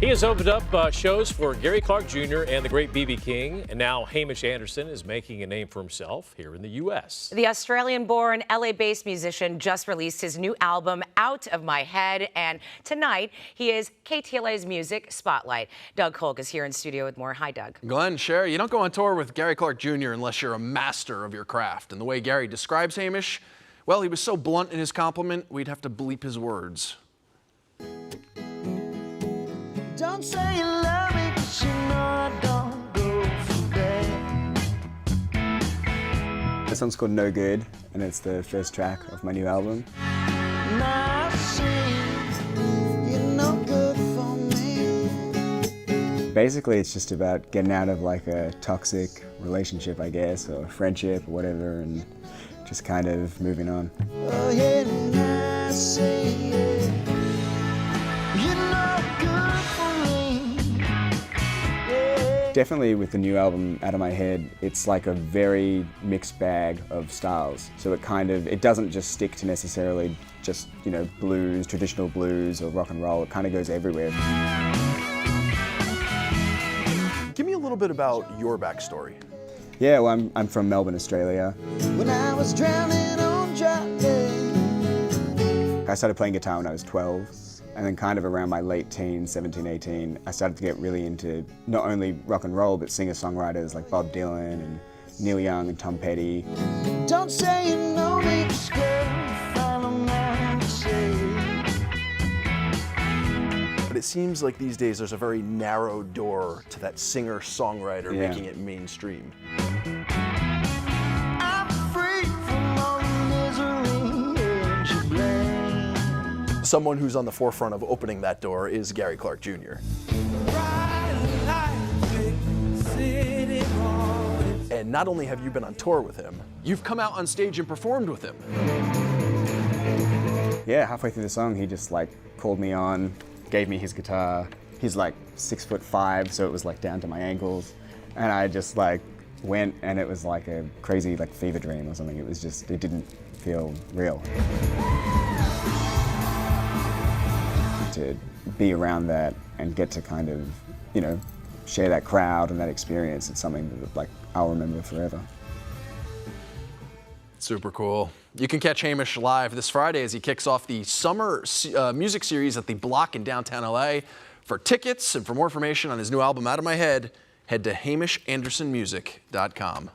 He has opened up shows for Gary Clark Jr. and the great B.B. King, and now Hamish Anderson is making a name for himself here in the U.S. The Australian-born, LA-based musician just released his new album, Out of My Head, and tonight he is KTLA's Music Spotlight. Doug Kolk is here in studio with more. Hi, Doug. Glenn, Sherry, you don't go on tour with Gary Clark Jr. unless you're a master of your craft. And the way Gary describes Hamish, well, he was so blunt in his compliment, we'd have to bleep his words. Don't say you love me, 'cause you know I don't go for that. This one's called No Good, and it's the first track of my new album. My sins, you're no good for me. Basically, it's just about getting out of like a toxic relationship, I guess, or friendship or whatever, and just kind of moving on. Oh yeah, and I say yeah. You're no good for me. Yeah. Definitely with the new album, Out of My Head, it's like a very mixed bag of styles. So it doesn't just stick to necessarily just, you know, blues, traditional blues or rock and roll. It kind of goes everywhere. Give me a little bit about your backstory. Yeah, well, I'm from Melbourne, Australia. When I was drowning on dry day. I started playing guitar when I was 12. And then kind of around my late teens, 17, 18, I started to get really into not only rock and roll, but singer-songwriters like Bob Dylan and Neil Young and Tom Petty. Don't say you know me, just go follow my say. But it seems like these days there's a very narrow door to that singer-songwriter making it mainstream. I'm free from all the misery and your blame. Someone who's on the forefront of opening that door is Gary Clark Jr. And not only have you been on tour with him, you've come out on stage and performed with him. Yeah, halfway through the song, he just like called me on, gave me his guitar. He's like 6'5", so it was like down to my ankles. And I just like went, and it was like a crazy like fever dream or something. It didn't feel real. To be around that and get to kind of, you know, share that crowd and that experience, it's something that like I'll remember forever. Super cool. You can catch Hamish live this Friday as he kicks off the summer music series at the Block in downtown LA. For tickets and for more information on his new album, Out of My Head, head to HamishAndersonMusic.com.